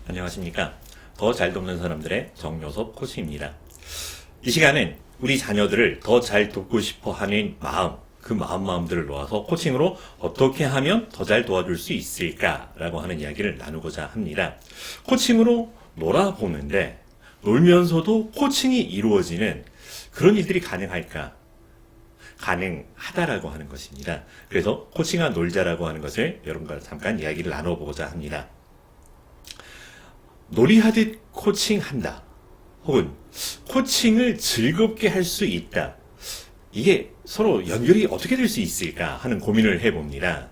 안녕하십니까. 더 잘 돕는 사람들의 정요섭 코치입니다. 이 시간은 우리 자녀들을 더 잘 돕고 싶어 하는 마음, 그 마음들을 놓아서 코칭으로 어떻게 하면 더 잘 도와줄 수 있을까라고 하는 이야기를 나누고자 합니다. 코칭으로 놀아보는데 놀면서도 코칭이 이루어지는 그런 일들이 가능할까? 가능하다라고 하는 것입니다. 그래서 코칭과 놀자라고 하는 것을 여러분과 잠깐 이야기를 나눠보고자 합니다. 놀이하듯 코칭한다. 혹은 코칭을 즐겁게 할 수 있다. 이게 서로 연결이 어떻게 될 수 있을까 하는 고민을 해봅니다.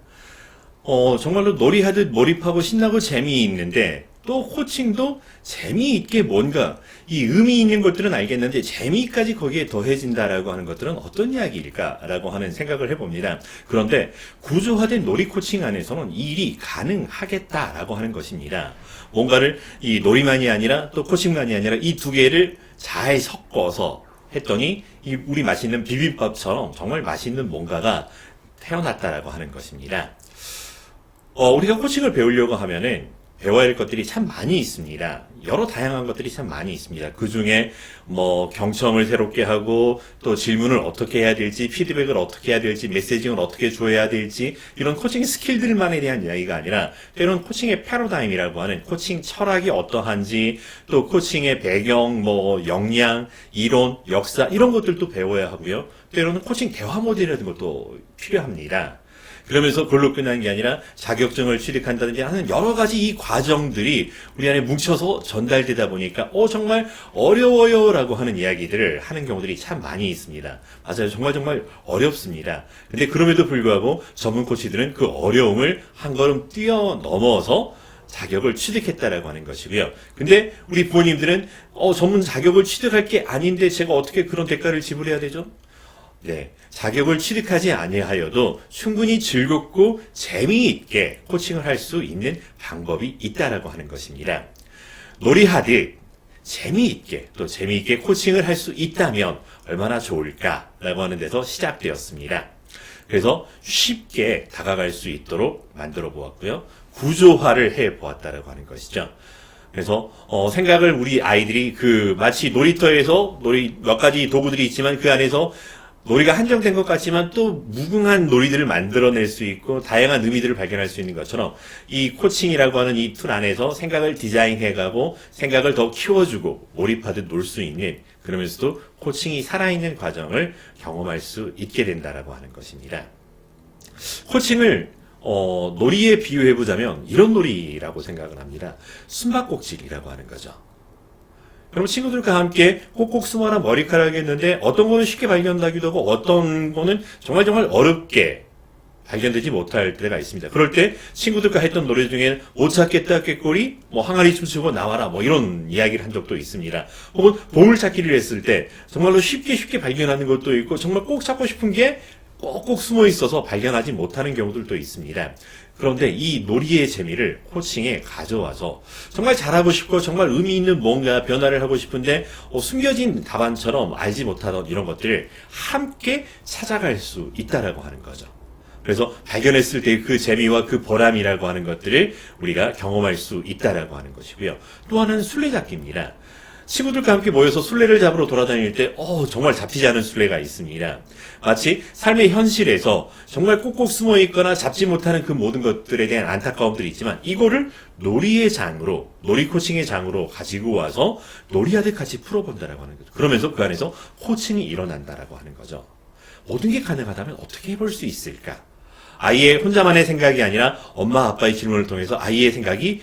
정말로 놀이하듯 몰입하고 신나고 재미있는데 또 코칭도 재미있게 뭔가 이 의미 있는 것들은 알겠는데 재미까지 거기에 더해진다라고 하는 것들은 어떤 이야기일까라고 하는 생각을 해봅니다. 그런데 구조화된 놀이 코칭 안에서는 이 일이 가능하겠다라고 하는 것입니다. 뭔가를 이 놀이만이 아니라 또 코칭만이 아니라 이 두 개를 잘 섞어서 했더니 이 우리 맛있는 비빔밥처럼 정말 맛있는 뭔가가 태어났다라고 하는 것입니다. 우리가 코칭을 배우려고 하면은 배워야 할 것들이 참 많이 있습니다. 여러 다양한 것들이 참 많이 있습니다. 그 중에 경청을 새롭게 하고 또 질문을 어떻게 해야 될지, 피드백을 어떻게 해야 될지, 메시징을 어떻게 줘야 될지 이런 코칭 스킬들만에 대한 이야기가 아니라 때로는 코칭의 패러다임이라고 하는 코칭 철학이 어떠한지 또 코칭의 배경, 역량, 이론, 역사 이런 것들도 배워야 하고요. 때로는 코칭 대화 모델이라는 것도 필요합니다. 그러면서 그걸로 끝나는 게 아니라 자격증을 취득한다든지 하는 여러 가지 이 과정들이 우리 안에 뭉쳐서 전달되다 보니까 정말 어려워요라고 하는 이야기들을 하는 경우들이 참 많이 있습니다. 맞아요. 정말 어렵습니다. 근데 그럼에도 불구하고 전문 코치들은 그 어려움을 한 걸음 뛰어넘어서 자격을 취득했다라고 하는 것이고요. 근데 우리 부모님들은 전문 자격을 취득할 게 아닌데 제가 어떻게 그런 대가를 지불해야 되죠? 네, 자격을 취득하지 아니하여도 충분히 즐겁고 재미있게 코칭을 할 수 있는 방법이 있다라고 하는 것입니다. 놀이하듯 재미있게 코칭을 할 수 있다면 얼마나 좋을까라고 하는 데서 시작되었습니다. 그래서 쉽게 다가갈 수 있도록 만들어 보았고요. 구조화를 해 보았다라고 하는 것이죠. 그래서 생각을 우리 아이들이 마치 놀이터에서 몇 가지 도구들이 있지만 그 안에서 놀이가 한정된 것 같지만 또 무궁한 놀이들을 만들어낼 수 있고 다양한 의미들을 발견할 수 있는 것처럼 이 코칭이라고 하는 이 툴 안에서 생각을 디자인해가고 생각을 더 키워주고 몰입하듯 놀 수 있는 그러면서도 코칭이 살아있는 과정을 경험할 수 있게 된다라고 하는 것입니다. 코칭을 놀이에 비유해보자면 이런 놀이라고 생각을 합니다. 숨바꼭질이라고 하는 거죠. 그럼 친구들과 함께 꼭꼭 숨어라 머리카락이 했는데 어떤 거는 쉽게 발견되기도 하고 어떤 거는 정말 어렵게 발견되지 못할 때가 있습니다. 그럴 때 친구들과 했던 노래 중에 못 찾겠다 꾀꼬리, 항아리 춤추고 나와라 이런 이야기를 한 적도 있습니다. 혹은 보물찾기를 했을 때 정말로 쉽게 발견하는 것도 있고 정말 꼭 찾고 싶은 게 꼭꼭 숨어 있어서 발견하지 못하는 경우들도 있습니다. 그런데 이 놀이의 재미를 코칭에 가져와서 정말 잘하고 싶고 정말 의미 있는 뭔가 변화를 하고 싶은데 숨겨진 답안처럼 알지 못하던 이런 것들을 함께 찾아갈 수 있다라고 하는 거죠. 그래서 발견했을 때 그 재미와 그 보람이라고 하는 것들을 우리가 경험할 수 있다라고 하는 것이고요. 또 하나는 술래잡기입니다. 친구들과 함께 모여서 술래를 잡으러 돌아다닐 때 정말 잡히지 않은 술래가 있습니다. 마치 삶의 현실에서 정말 꼭꼭 숨어 있거나 잡지 못하는 그 모든 것들에 대한 안타까움들이 있지만 이거를 놀이의 장으로, 놀이 코칭의 장으로 가지고 와서 놀이하듯 같이 풀어본다라고 하는 거죠. 그러면서 그 안에서 코칭이 일어난다라고 하는 거죠. 모든 게 가능하다면 어떻게 해볼 수 있을까? 아이의 혼자만의 생각이 아니라 엄마 아빠의 질문을 통해서 아이의 생각이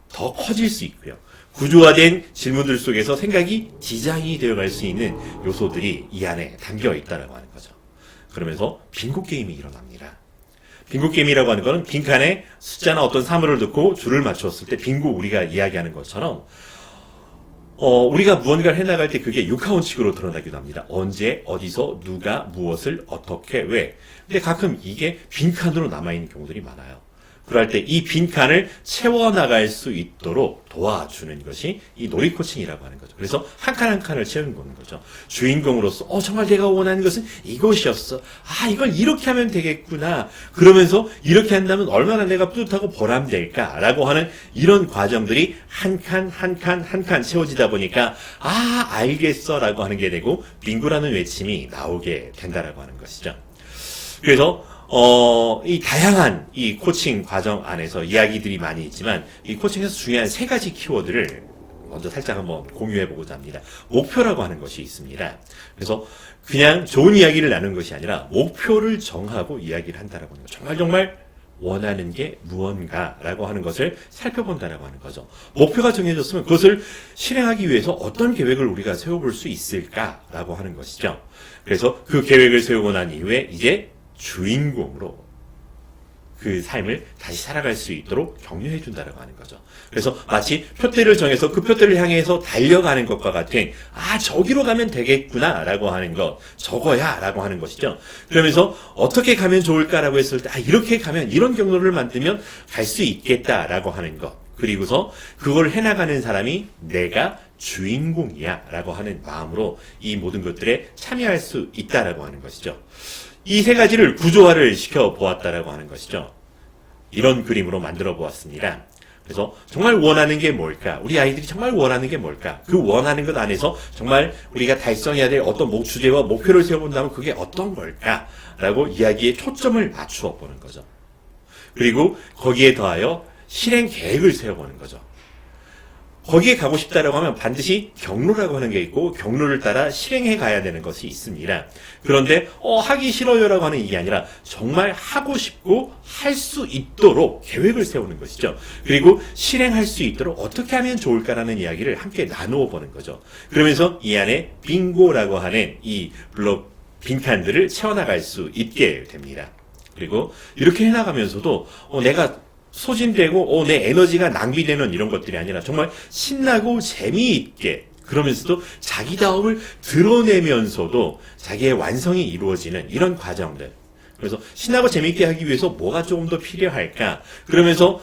더 커질 수 있고요. 구조화된 질문들 속에서 생각이 디자인이 되어갈 수 있는 요소들이 이 안에 담겨 있다라고 하는 거죠. 그러면서 빙고 게임이 일어납니다. 빙고 게임이라고 하는 것은 빈칸에 숫자나 어떤 사물을 넣고 줄을 맞추었을 때 빙고 우리가 이야기하는 것처럼 우리가 무언가를 해나갈 때 그게 육하원칙으로 드러나기도 합니다. 언제, 어디서, 누가, 무엇을, 어떻게, 왜. 근데 가끔 이게 빈칸으로 남아있는 경우들이 많아요. 그럴 때 이 빈칸을 채워나갈 수 있도록 도와주는 것이 이 놀이 코칭이라고 하는 거죠. 그래서 한 칸 한 칸을 채우는 거죠. 주인공으로서 정말 내가 원하는 것은 이것이었어. 이걸 이렇게 하면 되겠구나. 그러면서 이렇게 한다면 얼마나 내가 뿌듯하고 보람될까라고 하는 이런 과정들이 한 칸 한 칸 한 칸 채워지다 보니까 알겠어라고 하는 게 되고 빙고라는 외침이 나오게 된다라고 하는 것이죠. 그래서 이 다양한 이 코칭 과정 안에서 이야기들이 많이 있지만 이 코칭에서 중요한 세 가지 키워드를 먼저 살짝 한번 공유해 보고자 합니다. 목표라고 하는 것이 있습니다. 그래서 그냥 좋은 이야기를 나누는 것이 아니라 목표를 정하고 이야기를 한다라고 하는 거죠. 정말 원하는 게 무언가라고 하는 것을 살펴본다라고 하는 거죠. 목표가 정해졌으면 그것을 실행하기 위해서 어떤 계획을 우리가 세워볼 수 있을까라고 하는 것이죠. 그래서 그 계획을 세우고 난 이후에 이제 주인공으로 그 삶을 다시 살아갈 수 있도록 격려해 준다라고 하는 거죠. 그래서 마치 표대를 정해서 그 표대를 향해서 달려가는 것과 같은 저기로 가면 되겠구나라고 하는 것, 저거야라고 하는 것이죠. 그러면서 어떻게 가면 좋을까라고 했을 때 이렇게 가면 이런 경로를 만들면 갈 수 있겠다라고 하는 것. 그리고서 그걸 해나가는 사람이 내가 주인공이야 라고 하는 마음으로 이 모든 것들에 참여할 수 있다라고 하는 것이죠. 이 세 가지를 구조화를 시켜 보았다라고 하는 것이죠. 이런 그림으로 만들어 보았습니다. 그래서 정말 원하는 게 뭘까? 우리 아이들이 정말 원하는 게 뭘까? 그 원하는 것 안에서 정말 우리가 달성해야 될 어떤 주제와 목표를 세워본다면 그게 어떤 걸까? 라고 이야기에 초점을 맞추어 보는 거죠. 그리고 거기에 더하여 실행 계획을 세워보는 거죠. 거기에 가고 싶다라고 하면 반드시 경로라고 하는 게 있고 경로를 따라 실행해 가야 되는 것이 있습니다. 그런데 하기 싫어요라고 하는 이게 아니라 정말 하고 싶고 할 수 있도록 계획을 세우는 것이죠. 그리고 실행할 수 있도록 어떻게 하면 좋을까라는 이야기를 함께 나누어 보는 거죠. 그러면서 이 안에 빙고라고 하는 이 블록 빈칸들을 채워나갈 수 있게 됩니다. 그리고 이렇게 해나가면서도 내가 소진되고 내 에너지가 낭비되는 이런 것들이 아니라 정말 신나고 재미있게 그러면서도 자기다움을 드러내면서도 자기의 완성이 이루어지는 이런 과정들. 그래서 신나고 재미있게 하기 위해서 뭐가 조금 더 필요할까? 그러면서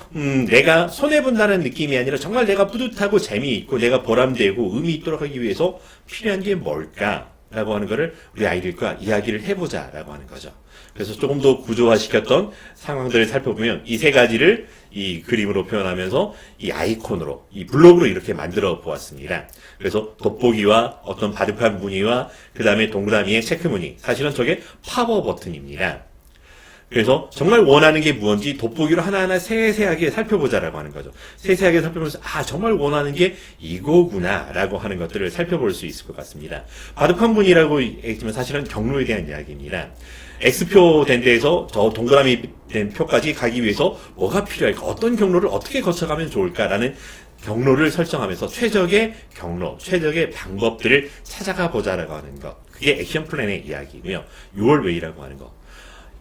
내가 손해본다는 느낌이 아니라 정말 내가 뿌듯하고 재미있고 내가 보람되고 의미 있도록 하기 위해서 필요한 게 뭘까? 라고 하는 거를 우리 아이들과 이야기를 해보자 라고 하는 거죠. 그래서 조금 더 구조화시켰던 상황들을 살펴보면 이 세 가지를 이 그림으로 표현하면서 이 아이콘으로, 이 블록으로 이렇게 만들어 보았습니다. 그래서 돋보기와 어떤 바둑판 무늬와 그 다음에 동그라미의 체크 무늬. 사실은 저게 파워 버튼입니다. 그래서 정말 원하는 게 무언지 돋보기로 하나하나 세세하게 살펴보자라고 하는 거죠. 세세하게 살펴보면서 정말 원하는 게 이거구나라고 하는 것들을 살펴볼 수 있을 것 같습니다. 바둑판 무늬라고 했지만 사실은 경로에 대한 이야기입니다. X표 된 데에서 저 동그라미 된 표까지 가기 위해서 뭐가 필요할까? 어떤 경로를 어떻게 거쳐가면 좋을까라는 경로를 설정하면서 최적의 경로, 최적의 방법들을 찾아가 보자라고 하는 것. 그게 액션 플랜의 이야기고요. 6월 웨이라고 하는 것.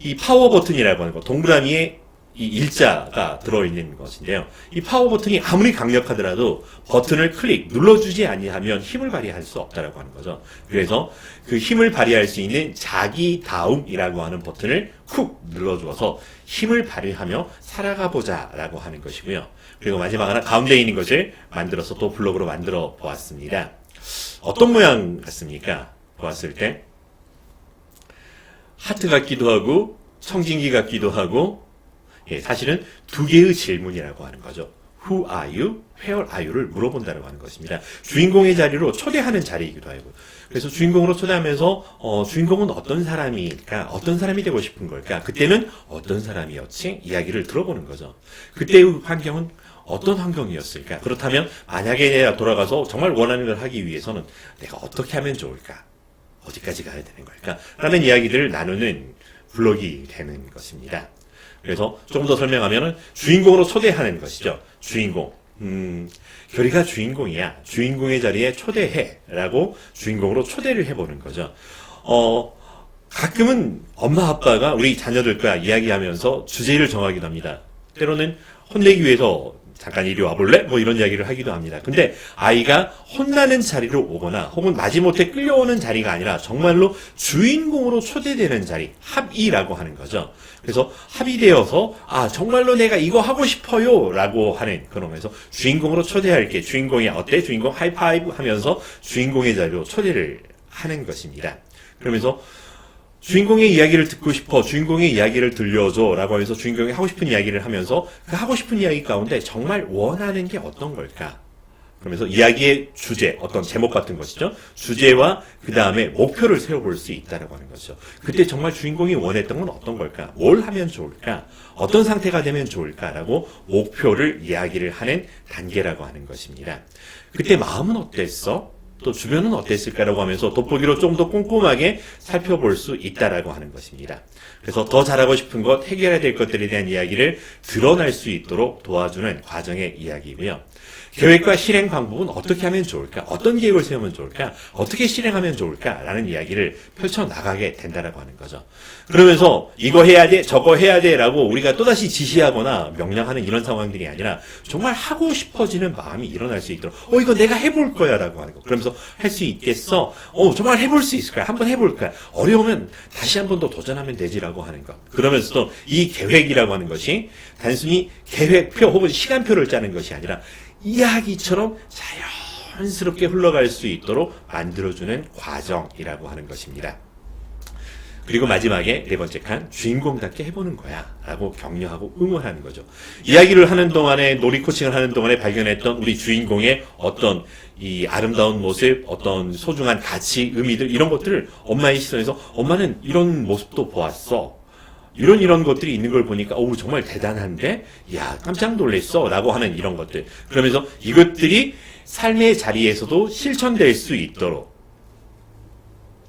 이 파워 버튼이라고 하는 것, 동그라미에 이 일자가 들어있는 것인데요. 이 파워 버튼이 아무리 강력하더라도 버튼을 눌러주지 아니하면 힘을 발휘할 수 없다라고 하는 거죠. 그래서 그 힘을 발휘할 수 있는 자기다움이라고 하는 버튼을 쿡 눌러주어서 힘을 발휘하며 살아가 보자라고 하는 것이고요. 그리고 마지막 하나 가운데 있는 것을 만들어서 또 블록으로 만들어 보았습니다. 어떤 모양 같습니까? 보았을 때 하트 같기도 하고 청진기 같기도 하고 사실은 두 개의 질문이라고 하는 거죠. Who are you? Where are you를 물어본다고 하는 것입니다. 주인공의 자리로 초대하는 자리이기도 하고 그래서 주인공으로 초대하면서 주인공은 어떤 사람일까? 어떤 사람이 되고 싶은 걸까? 그때는 어떤 사람이었지? 이야기를 들어보는 거죠. 그때의 환경은 어떤 환경이었을까? 그렇다면 만약에 내가 돌아가서 정말 원하는 걸 하기 위해서는 내가 어떻게 하면 좋을까? 어디까지 가야 되는 걸까? 라는 이야기를 나누는 블록이 되는 것입니다. 그래서 조금 더 설명하면은 주인공으로 초대하는 것이죠. 주인공. 결이가 주인공이야. 주인공의 자리에 초대해. 라고 주인공으로 초대를 해보는 거죠. 가끔은 엄마 아빠가 우리 자녀들과 이야기하면서 주제를 정하기도 합니다. 때로는 혼내기 위해서 잠깐 이리 와볼래? 뭐 이런 이야기를 하기도 합니다. 근데 아이가 혼나는 자리로 오거나 혹은 마지못해 끌려오는 자리가 아니라 정말로 주인공으로 초대되는 자리, 합의라고 하는 거죠. 그래서 합의되어서 정말로 내가 이거 하고 싶어요 라고 하는 그러면서 주인공으로 초대할게. 주인공이 어때? 주인공 하이파이브 하면서 주인공의 자리로 초대를 하는 것입니다. 그러면서 주인공의 이야기를 듣고 싶어, 주인공의 이야기를 들려줘 라고 하면서 주인공이 하고 싶은 이야기를 하면서 그 하고 싶은 이야기 가운데 정말 원하는 게 어떤 걸까? 그러면서 이야기의 주제, 어떤 제목 같은 것이죠. 주제와 그 다음에 목표를 세워볼 수 있다라고 하는 거죠. 그때 정말 주인공이 원했던 건 어떤 걸까? 뭘 하면 좋을까? 어떤 상태가 되면 좋을까라고 목표를 이야기를 하는 단계라고 하는 것입니다. 그때 마음은 어땠어? 또 주변은 어땠을까라고 하면서 돋보기로 좀 더 꼼꼼하게 살펴볼 수 있다라고 하는 것입니다. 그래서 더 잘하고 싶은 것, 해결해야 될 것들에 대한 이야기를 드러날 수 있도록 도와주는 과정의 이야기고요. 계획과 실행 방법은 어떻게 하면 좋을까? 어떤 계획을 세우면 좋을까? 어떻게 실행하면 좋을까? 라는 이야기를 펼쳐나가게 된다라고 하는 거죠. 그러면서 이거 해야 돼, 저거 해야 돼 라고 우리가 또다시 지시하거나 명령하는 이런 상황들이 아니라 정말 하고 싶어지는 마음이 일어날 수 있도록 이거 내가 해볼 거야 라고 하는 거. 그러면서 할 수 있겠어? 정말 해볼 수 있을 거야. 한번 해볼 거야. 어려우면 다시 한 번 더 도전하면 되지라고 하는 거. 그러면서 또 이 계획이라고 하는 것이 단순히 계획표 혹은 시간표를 짜는 것이 아니라 이야기처럼 자연스럽게 흘러갈 수 있도록 만들어주는 과정이라고 하는 것입니다. 그리고 마지막에 네 번째 칸, 주인공답게 해보는 거야 라고 격려하고 응원하는 거죠. 이야기를 하는 동안에, 놀이 코칭을 하는 동안에 발견했던 우리 주인공의 어떤 이 아름다운 모습, 어떤 소중한 가치, 의미들, 이런 것들을 엄마의 시선에서 엄마는 이런 모습도 보았어. 이런 것들이 있는 걸 보니까 정말 대단한데? 야, 깜짝 놀랐어 라고 하는 이런 것들. 그러면서 이것들이 삶의 자리에서도 실천될 수 있도록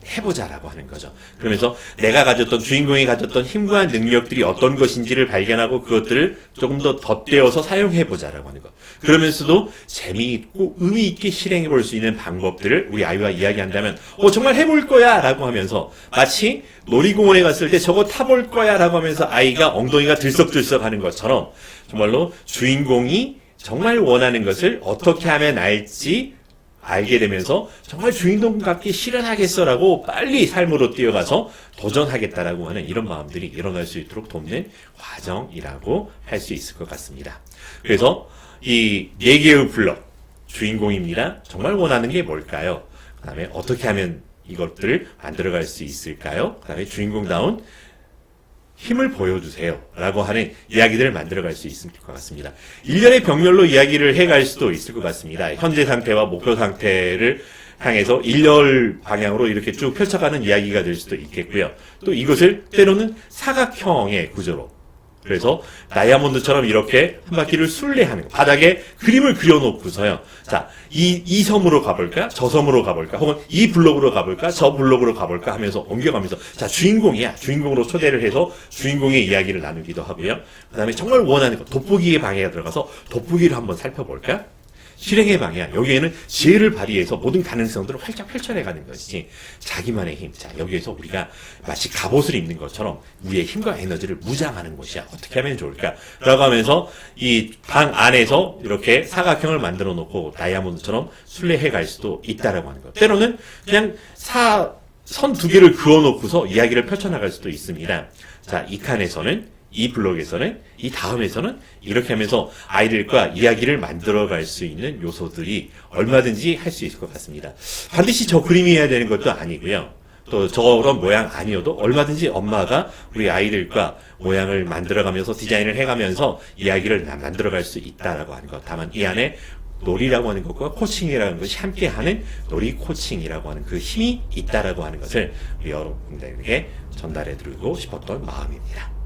해보자라고 하는 거죠. 그러면서 내가 가졌던, 주인공이 가졌던 힘과 능력들이 어떤 것인지를 발견하고 그것들을 조금 더 덧대어서 사용해보자라고 하는 것. 그러면서도 재미있고 의미있게 실행해볼 수 있는 방법들을 우리 아이와 이야기한다면 정말 해볼 거야 라고 하면서 마치 놀이공원에 갔을 때 저거 타볼 거야 라고 하면서 아이가 엉덩이가 들썩들썩 하는 것처럼 정말로 주인공이 정말 원하는 것을 어떻게 하면 알지 알게 되면서 정말 주인공답게 실현하겠어라고 빨리 삶으로 뛰어가서 도전하겠다라고 하는 이런 마음들이 일어날 수 있도록 돕는 과정이라고 할 수 있을 것 같습니다. 그래서 이 4개의 블록, 주인공입니다. 정말 원하는 게 뭘까요? 그 다음에 어떻게 하면 이것들을 만들어갈 수 있을까요? 그 다음에 주인공다운 힘을 보여주세요 라고 하는 이야기들을 만들어갈 수 있을 것 같습니다. 일련의 병렬로 이야기를 해갈 수도 있을 것 같습니다. 현재 상태와 목표 상태를 향해서 일렬 방향으로 이렇게 쭉 펼쳐가는 이야기가 될 수도 있겠고요. 또 이것을 때로는 사각형의 구조로, 그래서 다이아몬드처럼 이렇게 한 바퀴를 순례하는 거, 바닥에 그림을 그려놓고서요. 자, 이 섬으로 가볼까? 저 섬으로 가볼까? 혹은 이 블록으로 가볼까? 저 블록으로 가볼까? 하면서 옮겨가면서 자, 주인공이야. 주인공으로 초대를 해서 주인공의 이야기를 나누기도 하고요. 그 다음에 정말 원하는 거, 돋보기의 방해가 들어가서 돋보기를 한번 살펴볼까? 실행의 방향, 여기에는 지혜를 발휘해서 모든 가능성들을 활짝 펼쳐내가는 것이지 자기만의 힘. 자, 여기에서 우리가 마치 갑옷을 입는 것처럼 우리의 힘과 에너지를 무장하는 곳이야. 어떻게 하면 좋을까? 라고 하면서 이 방 안에서 이렇게 사각형을 만들어 놓고 다이아몬드처럼 순례해 갈 수도 있다라고 하는 것. 때로는 그냥 선 2개를 그어 놓고서 이야기를 펼쳐나갈 수도 있습니다. 자, 이 칸에서는, 이 블록에서는, 이 다음에서는 이렇게 하면서 아이들과 이야기를 만들어갈 수 있는 요소들이 얼마든지 할 수 있을 것 같습니다. 반드시 저 그림이어야 되는 것도 아니고요. 또 저런 모양 아니어도 얼마든지 엄마가 우리 아이들과 모양을 만들어가면서 디자인을 해가면서 이야기를 만들어갈 수 있다라고 하는 것. 다만 이 안에 놀이라고 하는 것과 코칭이라는 것이 함께하는 놀이 코칭이라고 하는 그 힘이 있다라고 하는 것을 우리 여러분들에게 전달해드리고 싶었던 마음입니다.